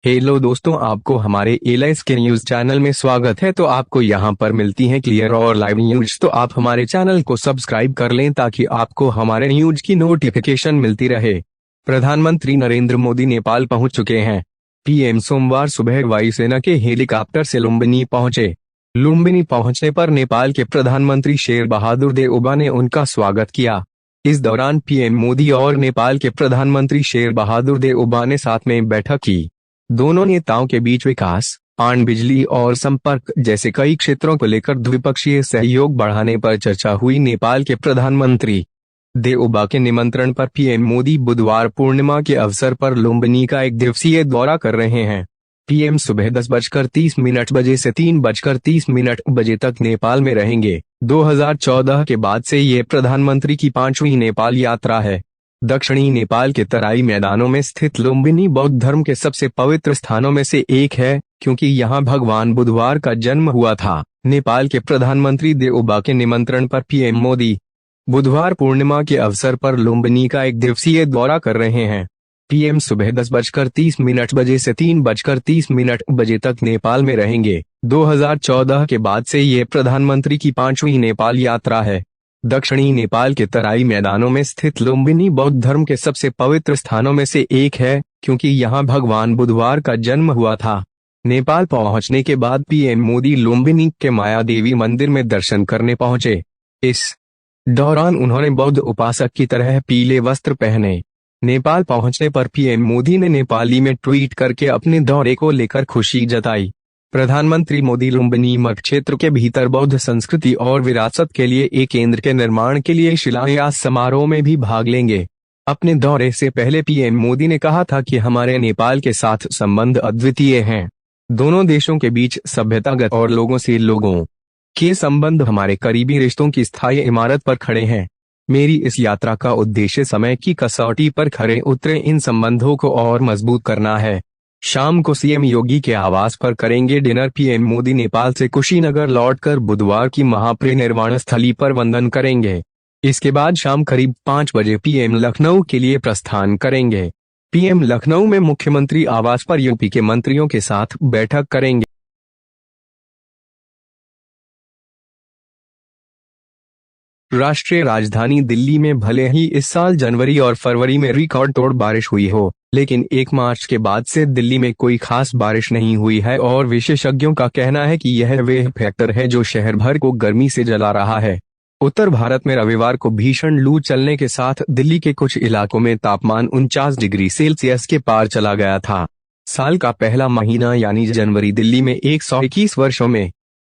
Hello दोस्तों, आपको हमारे एलाइस के न्यूज चैनल में स्वागत है। तो आपको यहां पर मिलती हैं क्लियर और लाइव न्यूज। तो आप हमारे चैनल को सब्सक्राइब कर लें ताकि आपको हमारे न्यूज की नोटिफिकेशन मिलती रहे। प्रधानमंत्री नरेंद्र मोदी नेपाल पहुंच चुके हैं। पीएम सोमवार सुबह वायुसेना के हेलीकॉप्टर से लुम्बिनी पहुंचे। लुम्बिनी पहुंचने पर नेपाल के प्रधानमंत्री शेर बहादुर देउबा ने उनका स्वागत किया। इस दौरान पीएम मोदी और नेपाल के प्रधानमंत्री शेर बहादुर देउबा ने साथ में बैठक की। दोनों नेताओं के बीच विकास, पान बिजली और संपर्क जैसे कई क्षेत्रों को लेकर द्विपक्षीय सहयोग बढ़ाने पर चर्चा हुई। नेपाल के प्रधानमंत्री देउबा के निमंत्रण पर पीएम मोदी बुधवार पूर्णिमा के अवसर पर लुम्बिनी का 1 दिवसीय दौरा कर रहे हैं। पीएम सुबह 10:30 बजे से 3:30 बजे तक नेपाल में रहेंगे। 2014 के बाद से ये प्रधानमंत्री की 5वीं नेपाल यात्रा है। दक्षिणी नेपाल के तराई मैदानों में स्थित लुम्बिनी बौद्ध धर्म के सबसे पवित्र स्थानों में से एक है, क्योंकि यहाँ भगवान बुधवार का जन्म हुआ था। नेपाल के प्रधानमंत्री देउबा के निमंत्रण पर पीएम मोदी बुधवार पूर्णिमा के अवसर पर लुम्बिनी का 1 दिवसीय दौरा कर रहे हैं। पीएम सुबह 10:30 बजे से 3:30 बजे तक नेपाल में रहेंगे। 2014 के बाद से ये प्रधानमंत्री की 5वीं नेपाल यात्रा है। दक्षिणी नेपाल के तराई मैदानों में स्थित लुम्बिनी बौद्ध धर्म के सबसे पवित्र स्थानों में से एक है, क्योंकि यहाँ भगवान बुधवार का जन्म हुआ था। नेपाल पहुंचने के बाद पीएम मोदी लुम्बिनी के माया देवी मंदिर में दर्शन करने पहुंचे। इस दौरान उन्होंने बौद्ध उपासक की तरह पीले वस्त्र पहने। नेपाल पहुंचने पर पीएम मोदी ने नेपाली में ट्वीट करके अपने दौरे को लेकर खुशी जताई। प्रधानमंत्री मोदी लुम्बिनी मठ क्षेत्र के भीतर बौद्ध संस्कृति और विरासत के लिए एक केंद्र के निर्माण के लिए शिलान्यास समारोह में भी भाग लेंगे। अपने दौरे से पहले पीएम मोदी ने कहा था कि हमारे नेपाल के साथ संबंध अद्वितीय हैं। दोनों देशों के बीच सभ्यतागत और लोगों से लोगों के संबंध हमारे करीबी रिश्तों की स्थायी इमारत पर खड़े हैं। मेरी इस यात्रा का उद्देश्य समय की कसौटी पर खरे उतरे इन संबंधों को और मजबूत करना है। शाम को सीएम योगी के आवास पर करेंगे डिनर। पीएम मोदी नेपाल से कुशीनगर लौटकर बुधवार की महापरिनिर्वाण स्थली पर वंदन करेंगे। इसके बाद शाम करीब 5 बजे पीएम लखनऊ के लिए प्रस्थान करेंगे। पीएम लखनऊ में मुख्यमंत्री आवास पर यूपी के मंत्रियों के साथ बैठक करेंगे। राष्ट्रीय राजधानी दिल्ली में भले ही इस साल जनवरी और फरवरी में रिकॉर्ड तोड़ बारिश हुई हो, लेकिन 1 मार्च के बाद से दिल्ली में कोई खास बारिश नहीं हुई है और विशेषज्ञों का कहना है कि यह वह फैक्टर है जो शहर भर को गर्मी से जला रहा है। उत्तर भारत में रविवार को भीषण लू चलने के साथ दिल्ली के कुछ इलाकों में तापमान 49 डिग्री सेल्सियस के पार चला गया था। साल का पहला महीना यानी जनवरी दिल्ली में 121 वर्षों में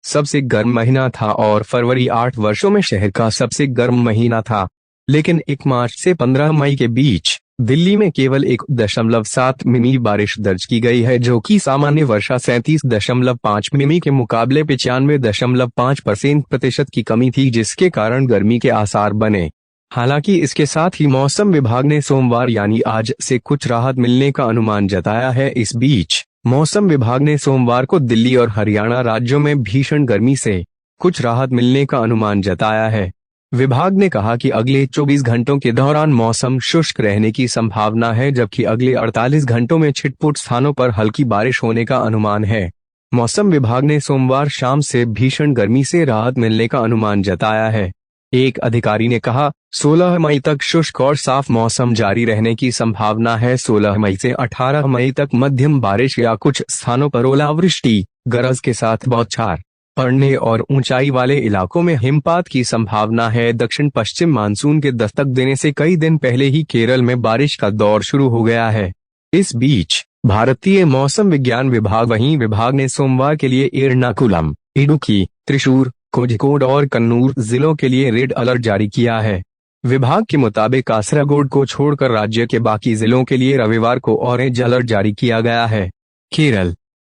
सबसे गर्म महीना था और फरवरी 8 वर्षों में शहर का सबसे गर्म महीना था। लेकिन 1 मार्च से 15 मई के बीच दिल्ली में केवल 1.7 मिमी बारिश दर्ज की गई है, जो कि सामान्य वर्षा 37.5 मिमी के मुकाबले 95.5% की कमी थी, जिसके कारण गर्मी के आसार बने। हालांकि इसके साथ ही मौसम विभाग ने सोमवार यानी आज से कुछ राहत मिलने का अनुमान जताया है। इस बीच मौसम विभाग ने सोमवार को दिल्ली और हरियाणा राज्यों में भीषण गर्मी से कुछ राहत मिलने का अनुमान जताया है। विभाग ने कहा कि अगले 24 घंटों के दौरान मौसम शुष्क रहने की संभावना है, जबकि अगले 48 घंटों में छिटपुट स्थानों पर हल्की बारिश होने का अनुमान है। मौसम विभाग ने सोमवार शाम से भीषण गर्मी से राहत मिलने का अनुमान जताया है। एक अधिकारी ने कहा, 16 मई तक शुष्क और साफ मौसम जारी रहने की संभावना है। 16 मई से 18 मई तक मध्यम बारिश या कुछ स्थानों पर ओलावृष्टि, गरज के साथ बौछार पड़ने और ऊंचाई वाले इलाकों में हिमपात की संभावना है। दक्षिण पश्चिम मानसून के दस्तक देने से कई दिन पहले ही केरल में बारिश का दौर शुरू हो गया है। इस बीच भारतीय मौसम विज्ञान विभाग ने सोमवार के लिए एर्नाकुलम, इडुक्की, त्रिशूर, कोझिकोड और कन्नूर जिलों के लिए रेड अलर्ट जारी किया है। विभाग के मुताबिक कासरगोड को छोड़कर राज्य के बाकी जिलों के लिए रविवार को ऑरेंज अलर्ट जारी किया गया है। केरल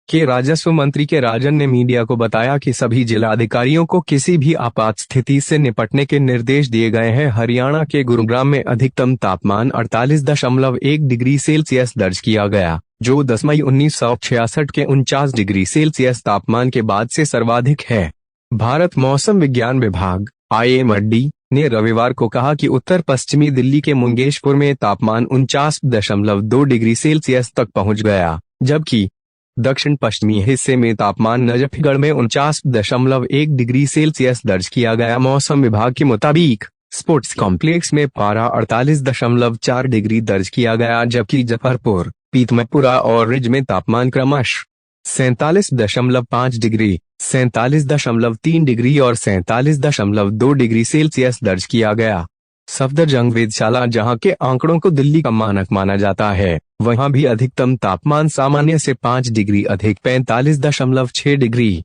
के राजस्व मंत्री के राजन ने मीडिया को बताया कि सभी जिलाधिकारियों को किसी भी आपात स्थिति से निपटने के निर्देश दिए गए हैं। हरियाणा के गुरुग्राम में अधिकतम तापमान 48.1 डिग्री सेल्सियस दर्ज किया गया, जो 10 मई 1966 के 49 डिग्री सेल्सियस तापमान के बाद से सर्वाधिक है। भारत मौसम विज्ञान विभाग IMD ने रविवार को कहा कि उत्तर पश्चिमी दिल्ली के मुंगेशपुर में तापमान 49.2 डिग्री सेल्सियस तक पहुंच गया, जबकि दक्षिण पश्चिमी हिस्से में तापमान नजफगढ़ में 49.1 डिग्री सेल्सियस दर्ज किया गया। मौसम विभाग के मुताबिक स्पोर्ट्स कॉम्प्लेक्स में पारा 48.4 डिग्री दर्ज किया गया, जबकि जफरपुर, पीतमपुरा और रिज में तापमान क्रमशः 47.5 डिग्री, 47.3 डिग्री और 47.2 डिग्री सेल्सियस दर्ज किया गया। सफदरजंग वेधशाला, जहां के आंकड़ों को दिल्ली का मानक माना जाता है, वहां भी अधिकतम तापमान सामान्य से 5 डिग्री अधिक 45.6 डिग्री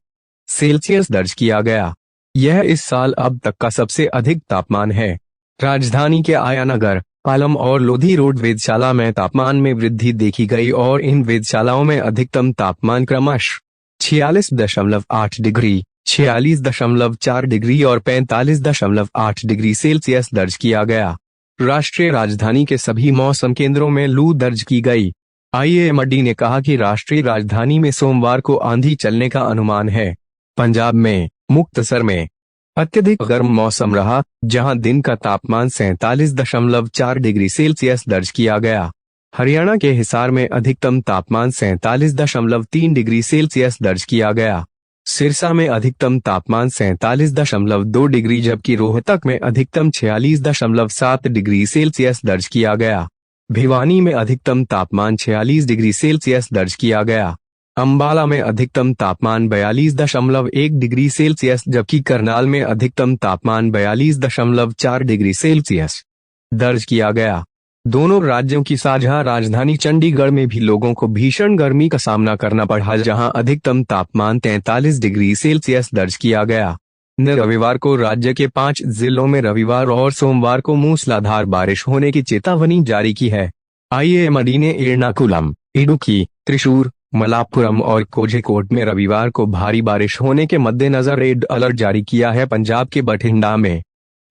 सेल्सियस दर्ज किया गया। यह इस साल अब तक का सबसे अधिक तापमान है। राजधानी के आयानगर, पालम और लोधी रोड वेधशाला में तापमान में वृद्धि देखी गई और इन वेधशालाओं में अधिकतम तापमान क्रमशः 46.8 डिग्री, 46.4 डिग्री और 45.8 डिग्री सेल्सियस दर्ज किया गया। राष्ट्रीय राजधानी के सभी मौसम केंद्रों में लू दर्ज की गई। IIMD ने कहा कि राष्ट्रीय राजधानी में सोमवार को आंधी चलने का अनुमान है। पंजाब में मुक्तसर में अत्यधिक गर्म मौसम रहा, जहां दिन का तापमान 47.4 डिग्री सेल्सियस दर्ज किया गया। हरियाणा के हिसार में अधिकतम तापमान 47.3 डिग्री सेल्सियस दर्ज किया गया। सिरसा में अधिकतम तापमान 47.2 डिग्री, जबकि रोहतक में अधिकतम 46.7 डिग्री सेल्सियस दर्ज किया गया। भिवानी में अधिकतम तापमान 46 डिग्री सेल्सियस दर्ज किया गया। अंबाला में अधिकतम तापमान 42.1 डिग्री सेल्सियस, जबकि करनाल में अधिकतम तापमान 42.4 डिग्री सेल्सियस दर्ज किया गया। दोनों राज्यों की साझा राजधानी चंडीगढ़ में भी लोगों को भीषण गर्मी का सामना करना पड़ा, जहां अधिकतम तापमान 43 डिग्री सेल्सियस दर्ज किया गया। रविवार को राज्य के 5 जिलों में रविवार और सोमवार को मूसलाधार बारिश होने की चेतावनी जारी की है। IIMD ने एर्नाकुलम, इडुक्की, त्रिशूर, मलाप्पुरम और कोझिकोड में रविवार को भारी बारिश होने के मद्देनजर रेड अलर्ट जारी किया है। पंजाब के बठिंडा में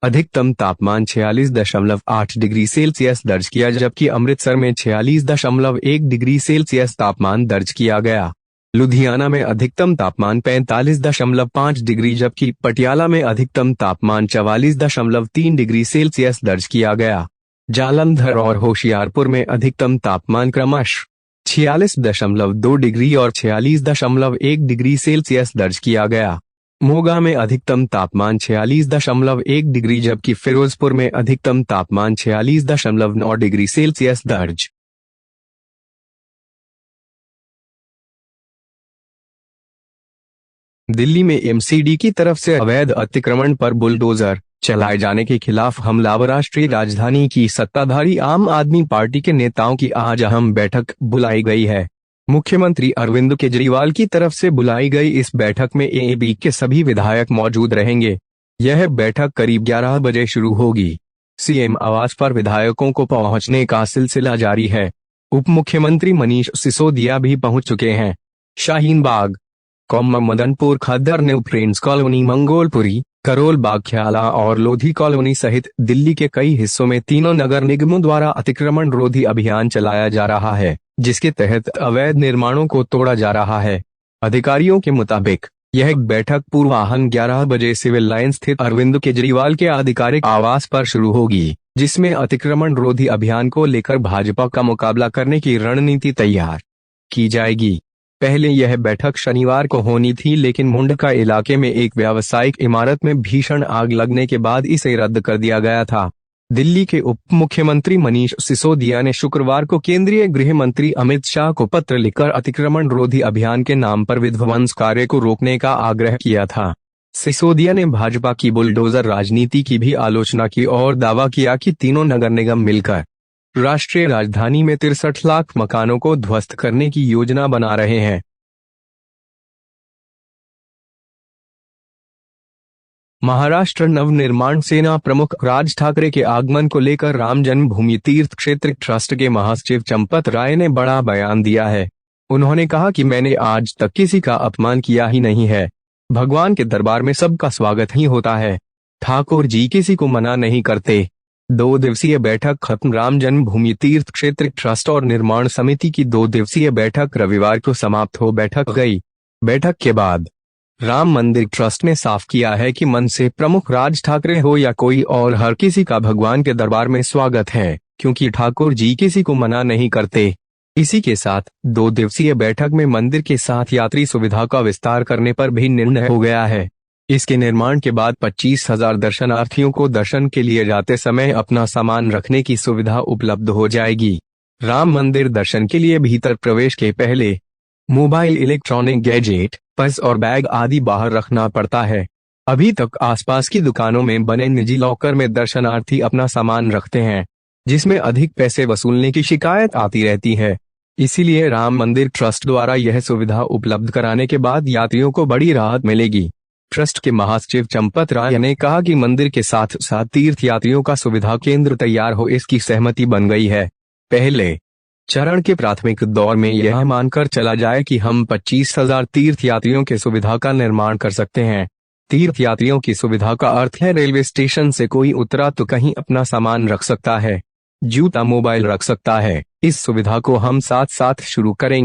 अधिकतम तापमान 46.8 डिग्री सेल्सियस दर्ज किया, जबकि अमृतसर में 46.1 डिग्री सेल्सियस तापमान दर्ज किया गया। लुधियाना में अधिकतम तापमान 45.5 डिग्री, जबकि पटियाला में अधिकतम तापमान 44.3 डिग्री सेल्सियस दर्ज किया गया। जालंधर और होशियारपुर में अधिकतम तापमान क्रमशः 46.2 डिग्री और 46.1 डिग्री सेल्सियस दर्ज किया गया। मोगा में अधिकतम तापमान 46.1 डिग्री, जबकि फिरोजपुर में अधिकतम तापमान 46.9 डिग्री सेल्सियस दर्ज। दिल्ली में MCD की तरफ से अवैध अतिक्रमण पर बुलडोजर चलाए जाने के खिलाफ हमलावर राष्ट्रीय राजधानी की सत्ताधारी आम आदमी पार्टी के नेताओं की आज अहम बैठक बुलाई गई है। मुख्यमंत्री अरविंद केजरीवाल की तरफ से बुलाई गई इस बैठक में AAP के सभी विधायक मौजूद रहेंगे। यह बैठक करीब 11 बजे शुरू होगी। CM आवास पर विधायकों को पहुंचने का सिलसिला जारी है। उप मुख्यमंत्री मनीष सिसोदिया भी पहुंच चुके हैं। Shaheen Bagh, Madanpur Khaddar, new friends colony, Mangolpuri, Karol Bagh, Khyala और लोधी कॉलोनी सहित दिल्ली के कई हिस्सों में तीनों नगर निगमों द्वारा अतिक्रमण रोधी अभियान चलाया जा रहा है, जिसके तहत अवैध निर्माणों को तोड़ा जा रहा है। अधिकारियों के मुताबिक यह बैठक पूर्वाह्न 11 बजे सिविल लाइन स्थित अरविंद केजरीवाल के आधिकारिक आवास पर शुरू होगी, जिसमें अतिक्रमण रोधी अभियान को लेकर भाजपा का मुकाबला करने की रणनीति तैयार की जाएगी। पहले यह बैठक शनिवार को होनी थी, लेकिन मुंडका इलाके में एक व्यावसायिक इमारत में भीषण आग लगने के बाद इसे रद्द कर दिया गया था। दिल्ली के उप मुख्यमंत्री मनीष सिसोदिया ने शुक्रवार को केंद्रीय गृह मंत्री अमित शाह को पत्र लिखकर अतिक्रमण रोधी अभियान के नाम पर विध्वंस कार्य को रोकने का आग्रह किया था। सिसोदिया ने भाजपा की बुलडोजर राजनीति की भी आलोचना की और दावा किया कि तीनों नगर निगम मिलकर राष्ट्रीय राजधानी में 63 लाख मकानों को ध्वस्त करने की योजना बना रहे हैं। महाराष्ट्र नवनिर्माण सेना प्रमुख राज ठाकरे के आगमन को लेकर राम जन्मभूमि तीर्थ क्षेत्र ट्रस्ट के महासचिव चंपत राय ने बड़ा बयान दिया है। उन्होंने कहा कि मैंने आज तक किसी का अपमान किया ही नहीं है। भगवान के दरबार में सबका स्वागत ही होता है। ठाकुर जी किसी को मना नहीं करते। 2 दिवसीय बैठक खत्म। राम जन्मभूमि तीर्थ क्षेत्र ट्रस्ट और निर्माण समिति की 2 दिवसीय बैठक रविवार को समाप्त हो गई। बैठक के बाद राम मंदिर ट्रस्ट ने साफ किया है कि मन से प्रमुख राज ठाकरे हो या कोई और, हर किसी का भगवान के दरबार में स्वागत है, क्योंकि ठाकुर जी किसी को मना नहीं करते। इसी के साथ 2 दिवसीय बैठक में मंदिर के साथ यात्री सुविधा का विस्तार करने पर भी निर्णय हो गया है। इसके निर्माण के बाद 25,000 दर्शनार्थियों को दर्शन के लिए जाते समय अपना सामान रखने की सुविधा उपलब्ध हो जाएगी। राम मंदिर दर्शन के लिए भीतर प्रवेश के पहले मोबाइल, इलेक्ट्रॉनिक गैजेट, पर्स और बैग आदि बाहर रखना पड़ता है। अभी तक आसपास की दुकानों में बने निजी लॉकर में दर्शनार्थी अपना सामान रखते हैं, जिसमें अधिक पैसे वसूलने की शिकायत आती रहती है। इसीलिए राम मंदिर ट्रस्ट द्वारा यह सुविधा उपलब्ध कराने के बाद यात्रियों को बड़ी राहत मिलेगी। ट्रस्ट के महासचिव चंपत राय ने कहा कि मंदिर के साथ साथ तीर्थ यात्रियों का सुविधा केंद्र तैयार हो, इसकी सहमति बन गई है। पहले चरण के प्राथमिक दौर में यह मानकर चला जाए कि हम 25,000 तीर्थ यात्रियों के सुविधा का निर्माण कर सकते हैं। तीर्थ यात्रियों की सुविधा का अर्थ है रेलवे स्टेशन से कोई उतरा तो कहीं अपना सामान रख सकता है, जूता, मोबाइल रख सकता है। इस सुविधा को हम साथ साथ शुरू करेंगे।